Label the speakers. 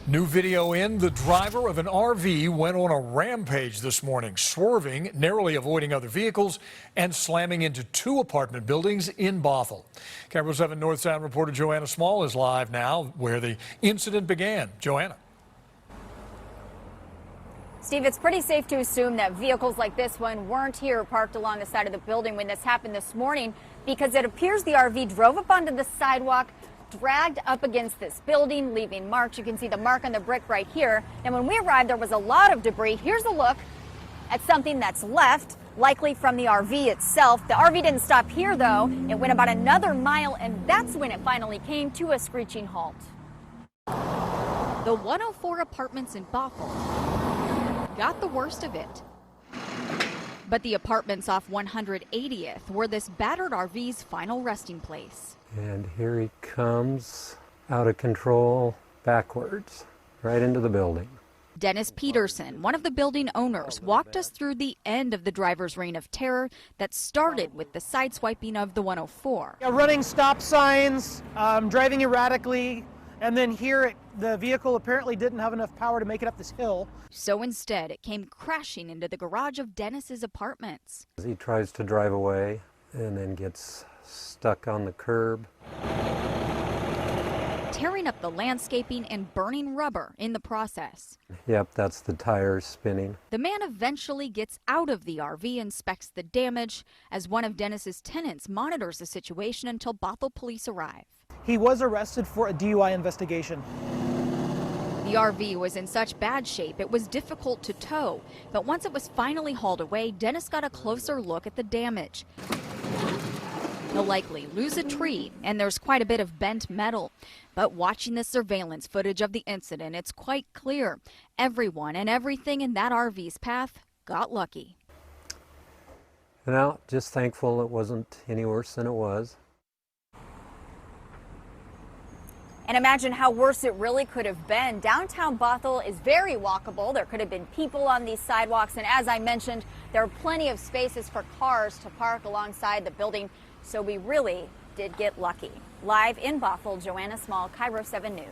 Speaker 1: New video in, the driver of an RV went on a rampage this morning, swerving, narrowly avoiding other vehicles, and slamming into two apartment buildings in Bothell. Capital 7 North Sound reporter Joanna Small is live now where the incident began. Joanna.
Speaker 2: Steve, it's pretty safe to assume that vehicles like this one weren't here parked along the side of the building when this happened this morning, because it appears the RV drove up onto the sidewalk, dragged up against this building, leaving marks. You can see the mark on the brick right here. And when we arrived, there was a lot of debris. Here's a look at something that's left, likely from the RV itself. The RV didn't stop here, though. It went about another mile, and that's when it finally came to a screeching halt.
Speaker 3: The 104 apartments in Bothell got the worst of it. But the apartments off 180th were this battered RV's final resting place.
Speaker 4: And here he comes out of control backwards, right into the building.
Speaker 3: Dennis Peterson, one of the building owners, walked us through the end of the driver's reign of terror that started with the sideswiping of the 104.
Speaker 5: Running stop signs, driving erratically, and then here the vehicle apparently didn't have enough power to make it up this hill.
Speaker 3: So instead, it came crashing into the garage of Dennis's apartments.
Speaker 4: He tries to drive away and then gets stuck on the curb,
Speaker 3: tearing up the landscaping and burning rubber in the process.
Speaker 4: Yep, that's the tires spinning.
Speaker 3: The man eventually gets out of the RV, inspects the damage, as one of Dennis's tenants monitors the situation until Bothell police arrive.
Speaker 5: He was arrested for a DUI investigation.
Speaker 3: The RV was in such bad shape it was difficult to tow, but once it was finally hauled away, Dennis got a closer look at the damage. He'll likely lose a tree, and there's quite a bit of bent metal. But watching the surveillance footage of the incident, it's quite clear everyone and everything in that RV's path got lucky.
Speaker 4: Now, just thankful it wasn't any worse than it was.
Speaker 2: And imagine how worse it really could have been. Downtown Bothell is very walkable. There could have been people on these sidewalks. And as I mentioned, there are plenty of spaces for cars to park alongside the building. So we really did get lucky. Live in Bothell, Joanna Small, Cairo 7 News.